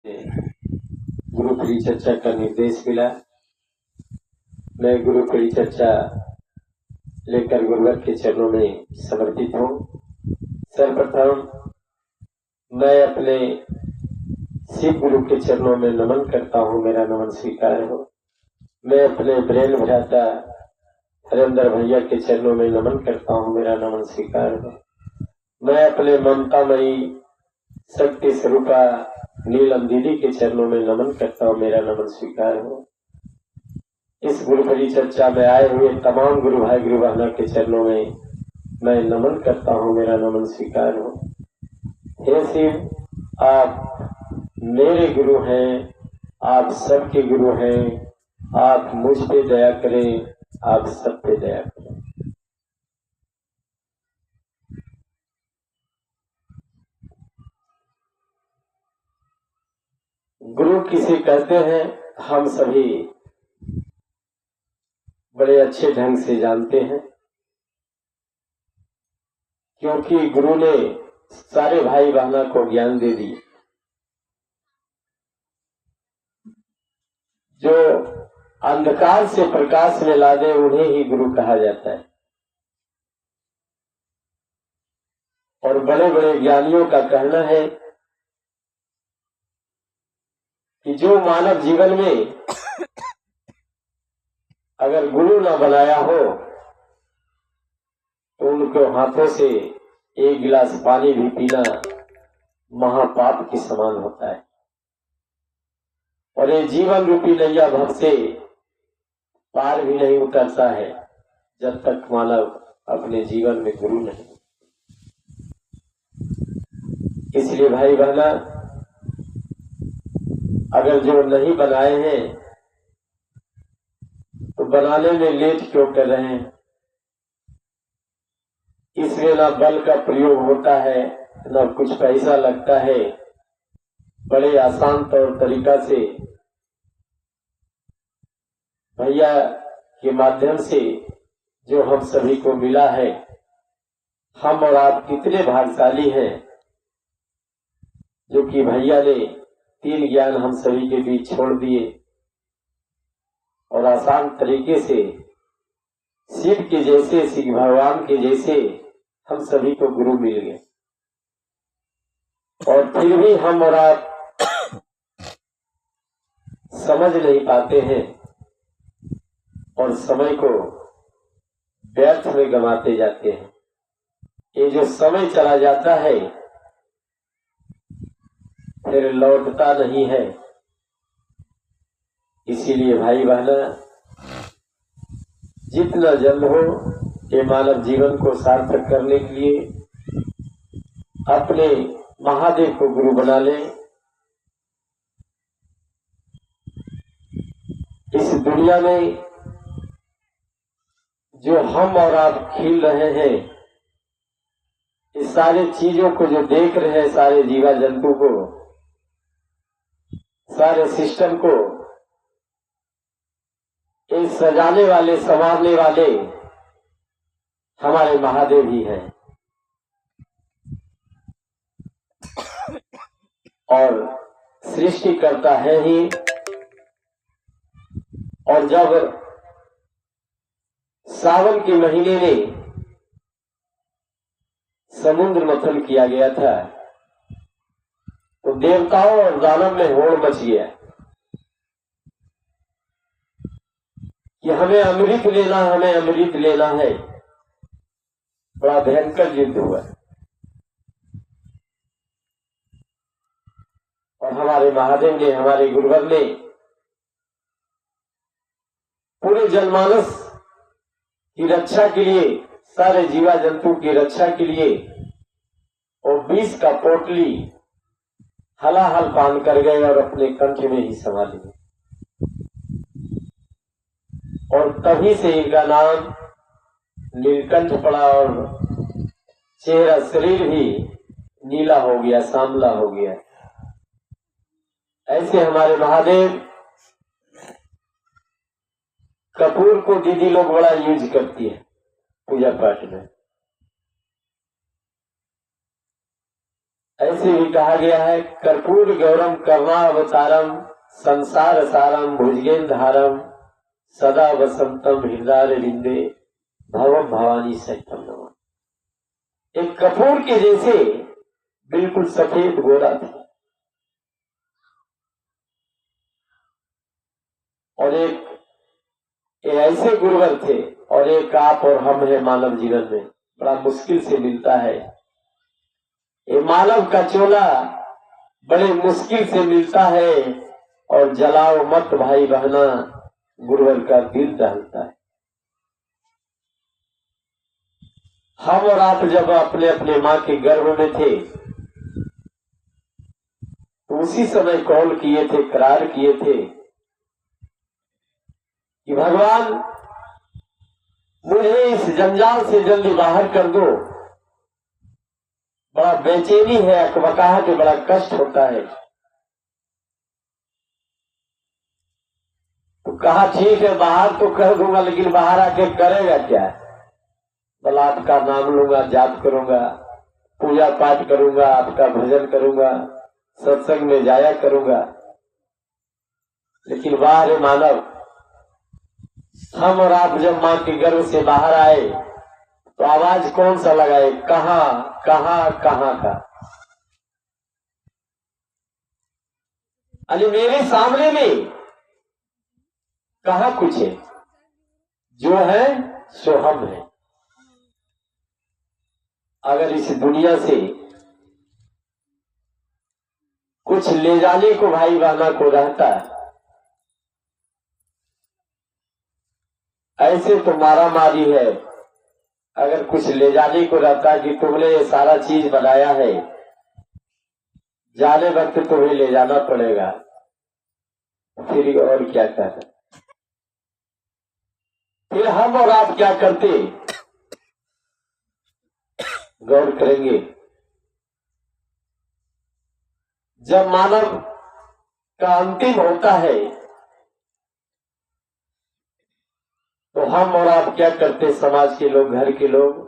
गुरु परिचर्चा का निर्देश मिला। मैं गुरु परिचर्चा लेकर गुरुवर के चरणों में समर्पित हूँ। सर्वप्रथम मैं अपने शिव गुरु के चरणों में नमन करता हूँ, मेरा नमन स्वीकार हो। मैं अपने ब्रेन भ्राता हरेंद्र भैया के चरणों में नमन करता हूँ, मेरा नमन स्वीकार हो। मैं अपने ममतामयी शक्ति स्वरूपा नीलम दीदी के चरणों में नमन करता हूँ, मेरा नमन स्वीकार हो। इस गुरु परिचर्चा में आए हुए तमाम गुरु भाई गुरु बहना के चरणों में मैं नमन करता हूँ, मेरा नमन स्वीकार हो। हे शिव, आप मेरे गुरु हैं, आप सबके गुरु हैं, आप मुझ पे दया करें, आप सब पे दया करें। गुरु किसे कहते हैं हम सभी बड़े अच्छे ढंग से जानते हैं, क्योंकि गुरु ने सारे भाई बहना को ज्ञान दे दी। जो अंधकार से प्रकाश में ला दे उन्हें ही गुरु कहा जाता है। और बड़े बड़े ज्ञानियों का कहना है कि जो मानव जीवन में अगर गुरु न बनाया हो तो उनके हाथों से एक गिलास पानी भी पीना महापाप के समान होता है। और ये जीवन रूपी नैया भव से पार भी नहीं उतरता है जब तक मानव अपने जीवन में गुरु नहीं। इसलिए भाई बहना, अगर जो नहीं बनाए हैं तो बनाने में लेट क्यों कर रहे हैं? इसमें ना बल का प्रयोग होता है, ना कुछ पैसा लगता है। बड़े आसान तौर तरीका से भैया के माध्यम से जो हम सभी को मिला है, हम और आप कितने भाग्यशाली हैं जो कि भैया ने 3 ज्ञान हम सभी के बीच छोड़ दिए और आसान तरीके से शिव के जैसे, शिव भगवान के जैसे हम सभी को गुरु मिल गए। और फिर भी हम और आप समझ नहीं पाते हैं और समय को व्यर्थ में गंवाते जाते हैं। ये जो समय चला जाता है फिर लौटता नहीं है। इसीलिए भाई बहना, जितना जल्द हो ये मानव जीवन को सार्थक करने के लिए अपने महादेव को गुरु बना लें। इस दुनिया में जो हम और आप खिल रहे हैं, इस सारे चीजों को जो देख रहे हैं, सारे जीवा जंतु को, सारे सिस्टम को, ये सजाने वाले, संवारने वाले हमारे महादेव ही हैं। और सृष्टि करता है ही। और जब सावन के महीने में समुद्र मंथन किया गया था तो देवताओं और दानव में होड़ मच गया कि हमें अमृत लेना, हमें अमृत लेना है। बड़ा भयंकर युद्ध हुआ और हमारे महादेव ने, हमारे गुरुवर ने पूरे जनमानस की रक्षा के लिए, सारे जीवा जंतु की रक्षा के लिए और विष का पोटली हलाहल बांध कर गए और अपने कंठ में ही समा लिए। और तभी से इनका नाम नीलकंठ पड़ा और चेहरा, शरीर भी नीला हो गया, सांवला हो गया। ऐसे हमारे महादेव, कपूर को दीदी लोग बड़ा यूज करती है पूजा पाठ में। ऐसे भी कहा गया है, कर्पूर गौरम कर्मावतारम संसार सारम भुजगेंधारम सदा वसंतम हृदय विंदे भवम भवानी सहितम नमः। एक कपूर के जैसे बिल्कुल सफेद गोरा था और एक ऐसे गुरुवर थे, और एक आप और हम है मानव जीवन में बड़ा मुश्किल से मिलता है। ये मानव का चोला बड़े मुश्किल से मिलता है, और जलाओ मत भाई बहना गुरुवर का दिल दहलता है। हम और आप जब अपने अपने माँ के गर्भ में थे तो उसी समय कॉल किए थे, करार किए थे कि भगवान मुझे इस जंजाल से जल्दी बाहर कर दो, बड़ा बेचैनी है, अकबकाहट है, बड़ा कष्ट होता है। तो कहा ठीक है बाहर तो कर दूंगा, लेकिन बाहर आके करेगा क्या? बोला आपका नाम लूंगा, जाप करूंगा, पूजा पाठ करूंगा, आपका भजन करूंगा, सत्संग में जाया करूंगा। लेकिन बाहर मानव, हम और आप जब माँ के गर्भ से बाहर आए तो आवाज कौन सा लगाए? कहाँ कहाँ कहाँ का? अरे मेरे सामने में कहाँ कुछ है? जो है सो हम है। अगर इस दुनिया से कुछ ले जाने को भाई बहना को रहता, ऐसे तो मारा मारी है। अगर कुछ ले जाने को रहता कि तुमने ये सारा चीज बनाया है, जाने वक्त तुम्हें ले जाना पड़ेगा, फिर और क्या कर? फिर हम और आप क्या करते? गौर करेंगे, जब मानव का अंतिम होता है तो हम और आप क्या करते? समाज के लोग, घर के लोग,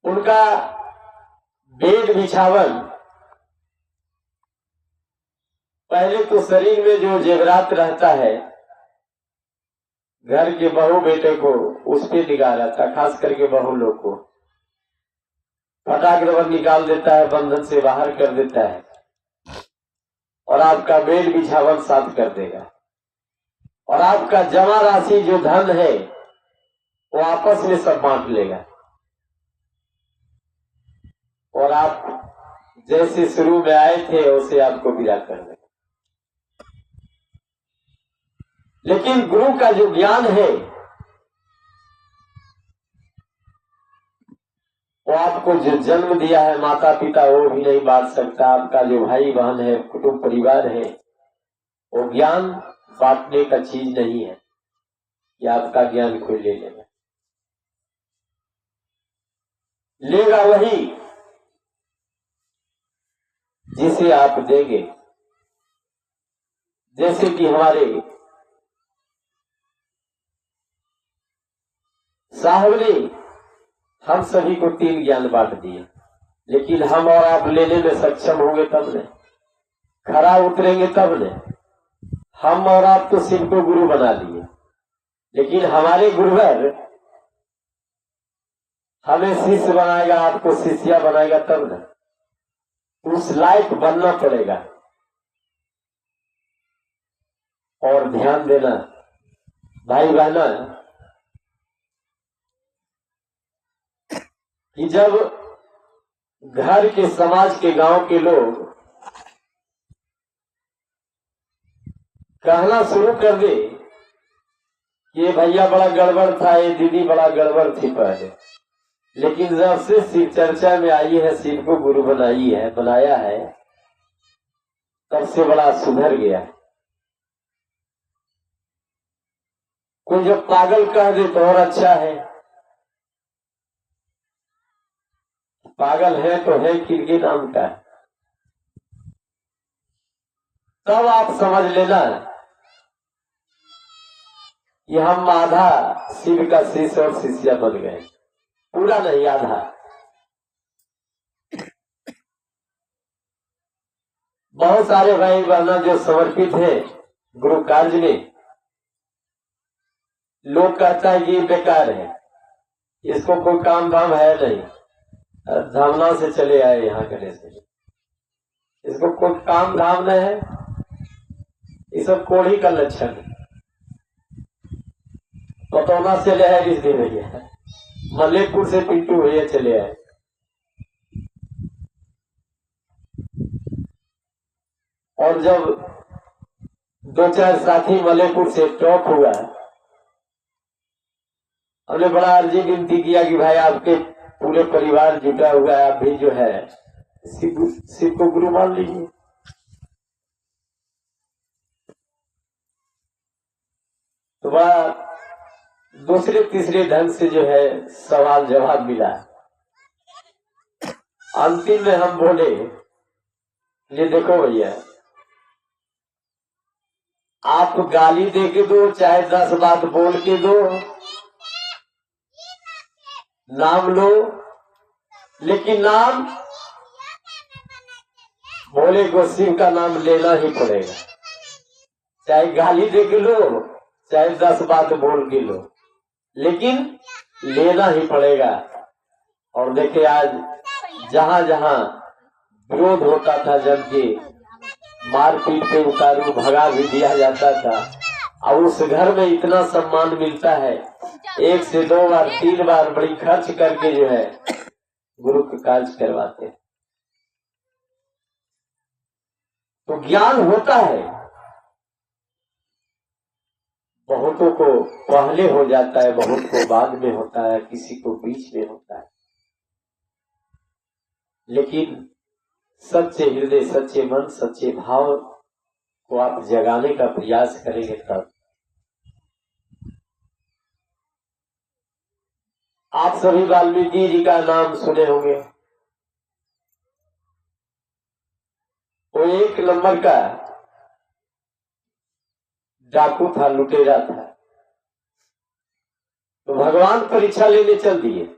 उनका बेड बिछावन, पहले तो शरीर में जो जेवरात रहता है, घर के बहू बेटे को उस पे निगाह रहता, खास करके बहू लोग को फटाक रबर निकाल देता है, बंधन से बाहर कर देता है, और आपका बेड बिछावन साफ कर देगा, और आपका जमा राशि जो धन है वो आपस में सब बांट लेगा, और आप जैसे शुरू में आए थे उसे आपको विदा कर देगा। लेकिन गुरु का जो ज्ञान है वो आपको जो जन्म दिया है माता पिता वो भी नहीं बांट सकता, आपका जो भाई बहन है, कुटुंब परिवार है, वो ज्ञान बांटने का चीज नहीं है कि आपका ज्ञान कोई ले लेगा। लेगा वही जिसे आप देंगे। जैसे कि हमारे साहब ने हम सभी को 3 ज्ञान बांट दिए, लेकिन हम और आप लेने में सक्षम होंगे तब ने, खरा उतरेंगे तब ने। हम और आप तो शिव को गुरु बना लिए, लेकिन हमारे गुरुवर हमें शिष्य बनाएगा, आपको शिष्या बनाएगा तब न। उस लायक बनना पड़ेगा। और ध्यान देना भाई बहना कि जब घर के, समाज के, गांव के लोग कहना शुरू कर दे ये भैया बड़ा गड़बड़ था, ये दीदी बड़ा गड़बड़ थी पहले, लेकिन जब से शिव चर्चा में आई है, शिव को गुरु बनाई है, बनाया है, तब से बड़ा सुधर गया। कोई जब पागल कह दे तो और अच्छा है, पागल है तो है किनके नाम का, तब आप समझ लेना कि हम आधा शिव का शिष्य और शिष्या बन गए, पूरा नहीं आधा। बहुत सारे भाई बहना जो समर्पित हैं गुरु कार्य में, लोग कहता है कि ये बेकार है, इसको कोई काम धाम है नहीं, धामना से चले आए यहाँ करने से, इसको कोई काम धाम नहीं है, ये सब कोढ़ी का लक्षण है। पतौना से ले आए, दे भैया मल्लेपुर से पिंटू भैया चले आए। और जब दो चार साथी मल्लेपुर से टॉप हुआ, हमने बड़ा अर्जी विनती किया कि भाई आपके पूरे परिवार जुटा हुआ है, आप भी जो है शिव को गुरु मान लीजिए। तो वह दूसरे तीसरे ढंग से जो है सवाल जवाब मिला। अंतिम में हम बोले, ये देखो भैया, आप गाली दे के दो चाहे 10 बात बोल के दो, नाम लो, लेकिन नाम भोले को शिव का नाम लेना ही पड़ेगा। चाहे गाली दे के लो चाहे 10 बात बोल के लो, लेकिन लेना ही पड़ेगा। और देखिए आज जहां जहां विरोध होता था, जबकि मारपीट पे उतारू भगा भी दिया जाता था, और उस घर में इतना सम्मान मिलता है, 1 से 2 बार 3 बार बड़ी खर्च करके जो है गुरु के कार्य करवाते। तो ज्ञान होता है, बहुतों को पहले हो जाता है, बहुत को बाद में होता है, किसी को बीच में होता है, लेकिन सच्चे हृदय, सच्चे मन, सच्चे भाव को आप जगाने का प्रयास करेंगे तब। आप सभी वाल्मीकि जी का नाम सुने होंगे। वो 1 नंबर का डाकू था, लुटेरा था। तो भगवान परीक्षा लेने चल दिए।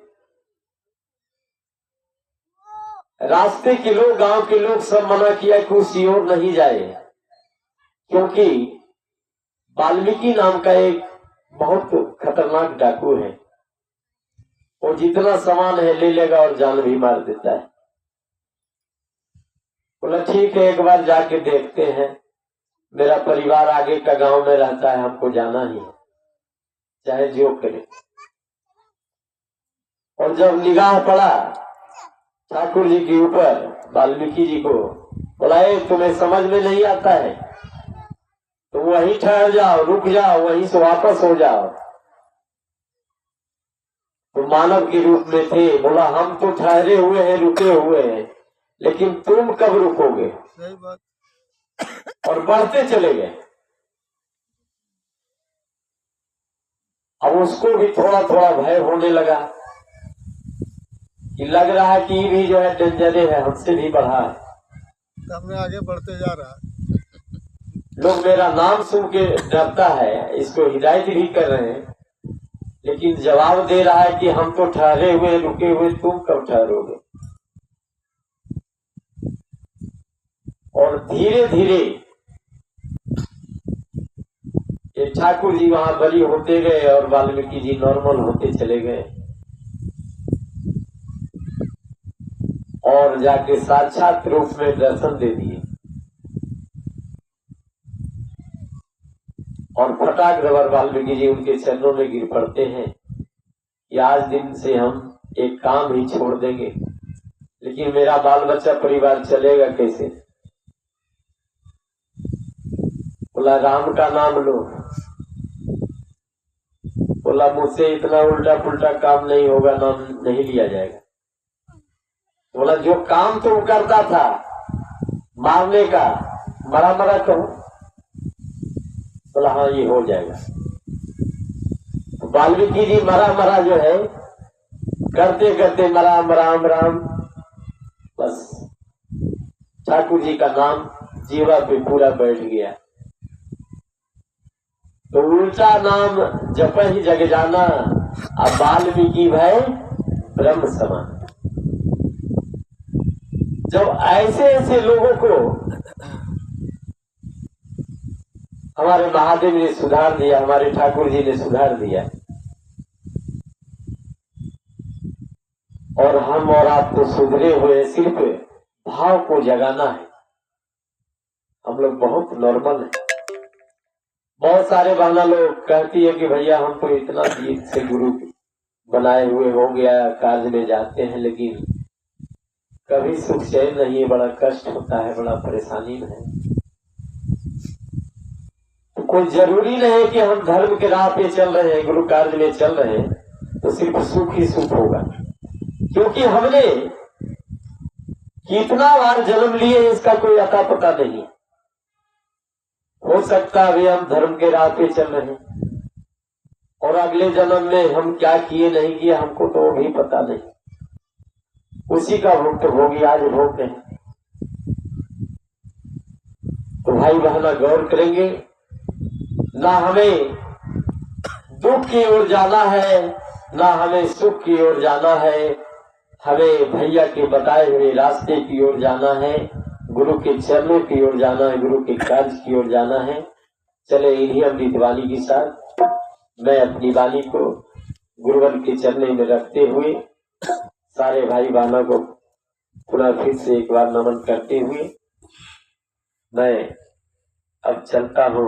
रास्ते के लोग, गांव के लोग सब मना किया कि उस ओर नहीं जाए, क्योंकि वाल्मीकि नाम का एक बहुत खतरनाक डाकू है। वो जितना सामान है ले लेगा और जान भी मार देता है। बोला ठीक है, एक बार जाके देखते हैं, मेरा परिवार आगे का गांव में रहता है, हमको जाना ही है, चाहे जो करे। और जब निगाह पड़ा ठाकुर जी के ऊपर, वाल्मीकि जी को, बोला तुम्हें समझ में नहीं आता है तो वहीं ठहर जाओ, रुक जाओ, वहीं से वापस हो जाओ। तो मानव के रूप में थे। बोला हम तो ठहरे हुए हैं, रुके हुए हैं, लेकिन तुम कब रुकोगे? सही बात। और बढ़ते चले गए। अब उसको भी थोड़ा थोड़ा भय होने लगा कि लग रहा है कि ये भी जो है डेंजरे है, हमसे भी बढ़ा है, सामने आगे बढ़ते जा रहा है। लोग मेरा नाम सुन के डरता है, इसको हिदायत भी कर रहे हैं, लेकिन जवाब दे रहा है कि हम तो ठहरे हुए, रुके हुए, तुम कब ठहरोगे? और धीरे धीरे ये ठाकुर जी वहां बलि होते गए और वाल्मीकि जी नॉर्मल होते चले गए, और जाके साक्षात रूप में दर्शन दे दिए। और फटाक रबर वाल्मीकि जी उनके चरणों में गिर पड़ते हैं कि आज दिन से हम एक काम ही छोड़ देंगे, लेकिन मेरा बाल बच्चा परिवार चलेगा कैसे? बोला राम का नाम लो। बोला मुझसे इतना उल्टा पुल्टा काम नहीं होगा, नाम नहीं लिया जाएगा। बोला जो काम तुम करता था मारने का, मरा मरा कहो। बोला हाँ ये हो जाएगा। वाल्मीकि जी मरा मरा जो है करते करते मरा राम राम, बस ठाकुर जी का नाम जीवा पे पूरा बैठ गया। तो उल्टा नाम जप ही जग जाना, अब वाल्मीकि भय ब्रह्म समान। जब ऐसे ऐसे लोगों को हमारे महादेव ने सुधार दिया, हमारे ठाकुर जी ने सुधार दिया, और हम और आप तो सुधरे हुए, सिर्फ भाव को जगाना है। हम लोग बहुत नॉर्मल हैं। बहुत सारे बहाना लोग कहती है कि भैया हम तो इतना दीन से गुरु बनाए हुए हो गया, कार्य में जाते हैं, लेकिन कभी सुख चैन नहीं है, बड़ा कष्ट होता है, बड़ा परेशानी में है। तो कोई जरूरी नहीं कि हम धर्म के राह पे चल रहे हैं, गुरु कार्य में चल रहे हैं तो सिर्फ सुख ही सुख होगा, क्योंकि हमने कितना बार जन्म लिए इसका कोई अता पता नहीं। हो सकता है अभी हम धर्म के राह पे चल रहे हैं और अगले जन्म में हम क्या किए नहीं किए हमको तो वो भी पता नहीं। उसी का भुक्त भोगी आज भोग रहे हैं। तो भाई बहना गौर करेंगे, ना हमें दुख की ओर जाना है, ना हमें सुख की ओर जाना है। हमें भैया के बताए हुए रास्ते की ओर जाना है, गुरु के चरणों की ओर जाना है, गुरु के कार्य की ओर जाना है। चले इन्हीं अमृत वाणी के साथ मैं अपनी वाणी को गुरुवर के चरणों में रखते हुए सारे भाई बहनों को पुनः फिर से एक बार नमन करते हुए मैं अब चलता हूँ।